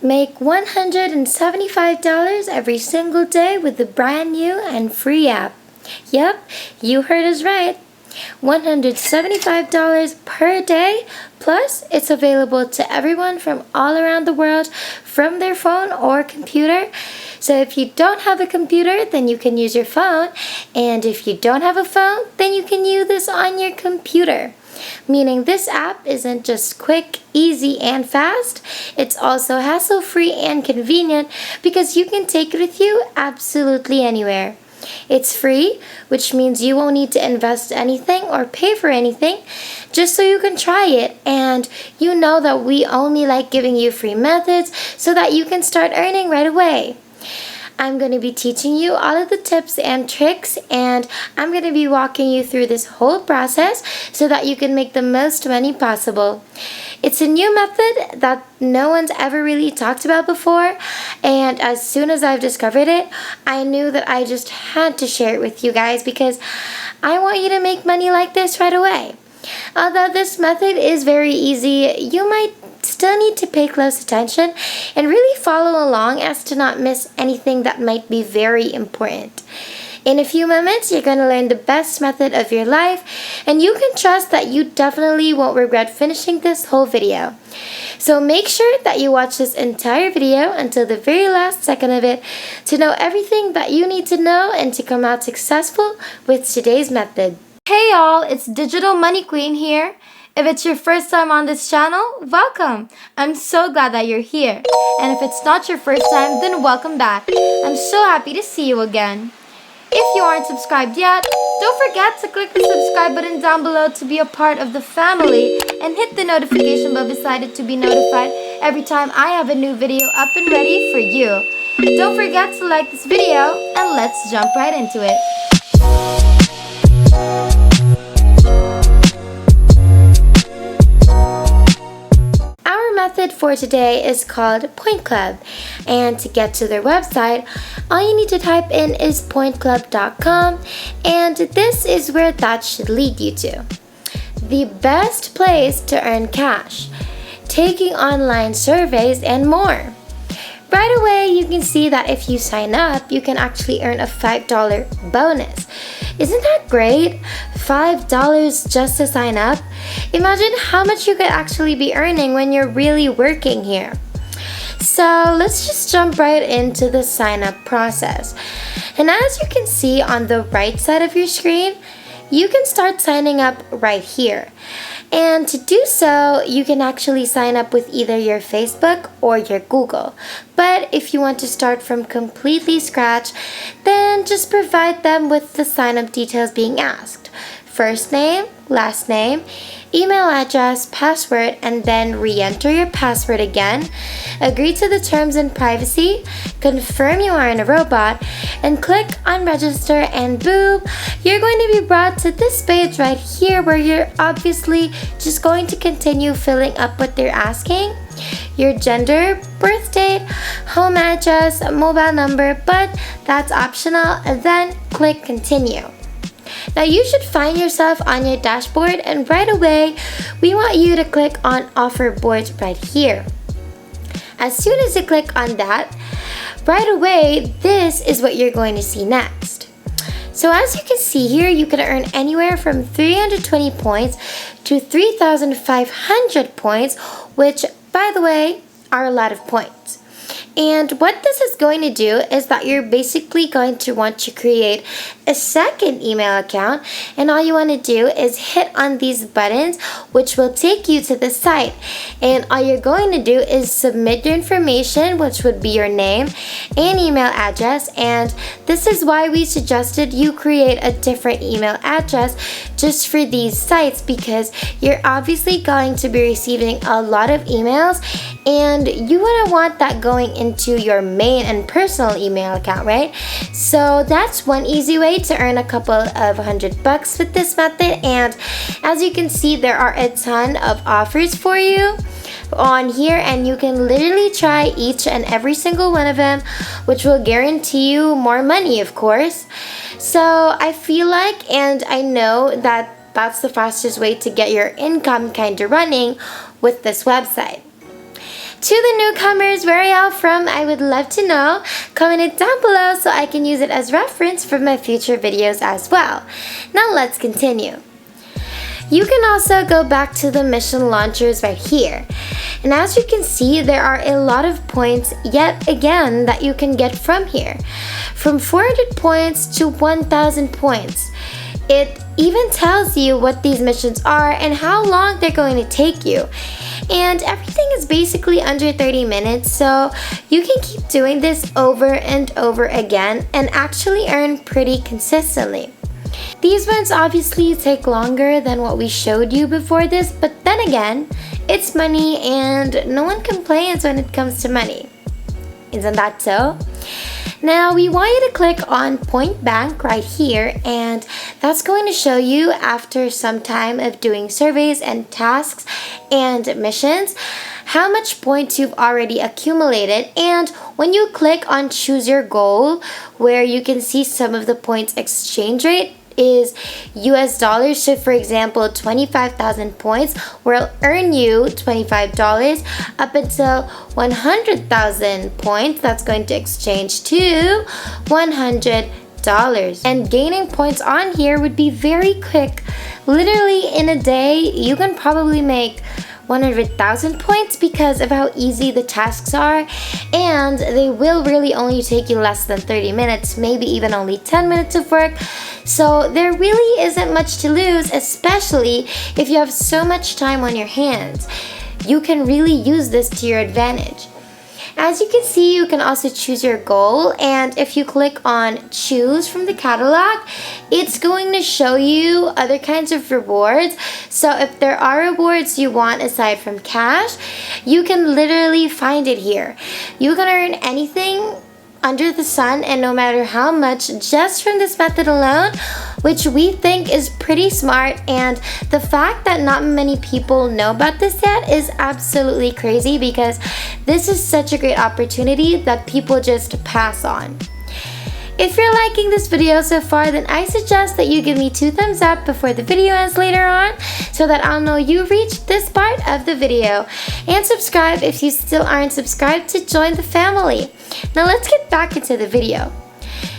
Make $175 every single day with the brand new and free app. Yep, you heard us right. $175 per day, plus it's available to everyone from all around the world from their phone or computer. So if you don't have a computer, then you can use your phone, and if you don't have a phone, then you can use this on your computer. Meaning this app isn't just quick, easy, and fast, it's also hassle-free and convenient because you can take it with you absolutely anywhere. It's free, which means you won't need to invest anything or pay for anything, just so you can try it. And you know that we only like giving you free methods so that you can start earning right away. I'm going to be teaching you all of the tips and tricks, and I'm going to be walking you through this whole process so that you can make the most money possible. It's a new method that no one's ever really talked about before, and as soon as I've discovered it, I knew that I just had to share it with you guys because I want you to make money like this right away. Although this method is very easy, you might still need to pay close attention and really follow along as to not miss anything that might be very important. In a few moments, you're going to learn the best method of your life, and you can trust that you definitely won't regret finishing this whole video. So make sure that you watch this entire video until the very last second of it to know everything that you need to know and to come out successful with today's method. Hey y'all, it's Digital Money Queen here. If it's your first time on this channel, welcome! I'm so glad that you're here. And if it's not your first time, then welcome back. I'm so happy to see you again. If you aren't subscribed yet, don't forget to click the subscribe button down below to be a part of the family and hit the notification bell beside it to be notified every time I have a new video up and ready for you. Don't forget to like this video, and let's jump right into it. Method for today is called Point Club, and to get to their website, all you need to type in is pointclub.com, and this is where that should lead you to. The best place to earn cash, taking online surveys, and more. Right away, you can see that if you sign up, you can actually earn a $5 bonus. Isn't that great? $5 just to sign up? Imagine how much you could actually be earning when you're really working here. So let's just jump right into the sign up process. And as you can see on the right side of your screen, you can start signing up right here. And to do so, you can actually sign up with either your Facebook or your Google. But if you want to start from completely scratch, then just provide them with the sign up details being asked. First name, last name, email address, password, and then re-enter your password again. Agree to the terms and privacy, confirm you aren't a robot, and click on register, and boom, you're going to be brought to this page right here where you're obviously just going to continue filling up what they're asking. Your gender, birth date, home address, mobile number, but that's optional, and then click continue. Now you should find yourself on your dashboard, and right away we want you to click on offer board right here. As soon as you click on that, right away this is what you're going to see next. So as you can see here, you can earn anywhere from 320 points to 3,500 points, which by the way are a lot of points. And what this is going to do is that you're basically going to want to create a second email account, and all you want to do is hit on these buttons which will take you to the site, and all you're going to do is submit your information, which would be your name and email address. And this is why we suggested you create a different email address just for these sites, because you're obviously going to be receiving a lot of emails and you wouldn't want that going into your main and personal email account, right? So that's one easy way to earn a couple of $100 with this method. And as you can see, there are a ton of offers for you on here, and you can literally try each and every single one of them, which will guarantee you more money, of course. So I feel like, and I know that that's the fastest way to get your income kind of running with this website. To the newcomers, where are y'all from? I would love to know. Comment it down below so I can use it as reference for my future videos as well. Now let's continue. You can also go back to the mission launchers right here. And as you can see, there are a lot of points yet again that you can get from here. From 400 points to 1,000 points. It even tells you what these missions are and how long they're going to take you. And everything is basically under 30 minutes, so you can keep doing this over and over again and actually earn pretty consistently. These ones obviously take longer than what we showed you before this, but then again, it's money and no one complains when it comes to money. Isn't that so? Now we want you to click on Point Bank right here, and that's going to show you after some time of doing surveys and tasks and missions how much points you've already accumulated. And when you click on Choose Your Goal, where you can see some of the points exchange rate is US dollars. So for example, 25,000 points will earn you $25 up until 100,000 points. That's going to exchange to $100. And gaining points on here would be very quick. Literally in a day, you can probably make 100,000 points because of how easy the tasks are, and they will really only take you less than 30 minutes, maybe even only 10 minutes of work. So there really isn't much to lose, especially if you have so much time on your hands. You can really use this to your advantage. As you can see, you can also choose your goal, and if you click on choose from the catalog, it's going to show you other kinds of rewards. So if there are rewards you want aside from cash, you can literally find it here. You can earn anything under the sun and no matter how much just from this method alone, which we think is pretty smart. And the fact that not many people know about this yet is absolutely crazy because this is such a great opportunity that people just pass on. If you're liking this video so far, then I suggest that you give me 2 thumbs up before the video ends later on so that I'll know you reached this part of the video. And subscribe if you still aren't subscribed to join the family. Now let's get back into the video.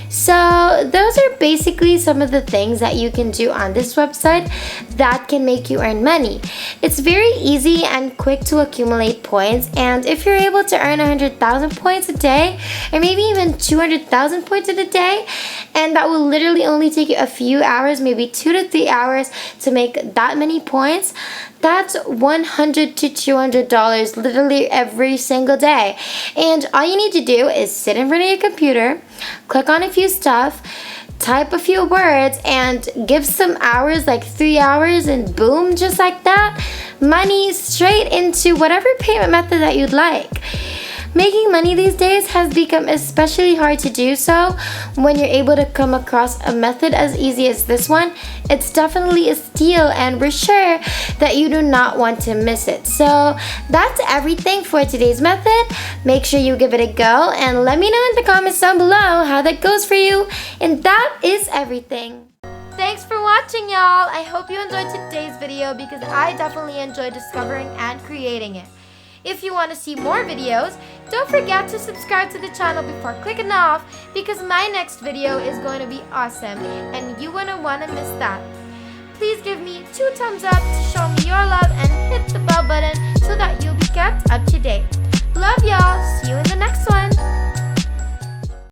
So those are basically some of the things that you can do on this website that can make you earn money. It's very easy and quick to accumulate points, and if you're able to earn 100,000 points a day or maybe even 200,000 points in a day, and that will literally only take you a few hours, maybe 2 to 3 hours to make that many points, that's $100 to $200 literally every single day. And all you need to do is sit in front of your computer, click on a few stuff, type a few words, and give some hours, like 3 hours, and boom, just like that, money straight into whatever payment method that you'd like. Making money these days has become especially hard to do, so when you're able to come across a method as easy as this one, it's definitely a steal, and we're sure that you do not want to miss it. So that's everything for today's method. Make sure you give it a go and let me know in the comments down below how that goes for you. And that is everything. Thanks for watching, y'all. I hope you enjoyed today's video because I definitely enjoyed discovering and creating it. If you want to see more videos, don't forget to subscribe to the channel before clicking off because my next video is going to be awesome and you wouldn't want to miss that. Please give me 2 thumbs up to show me your love and hit the bell button so that you'll be kept up to date. Love y'all. See you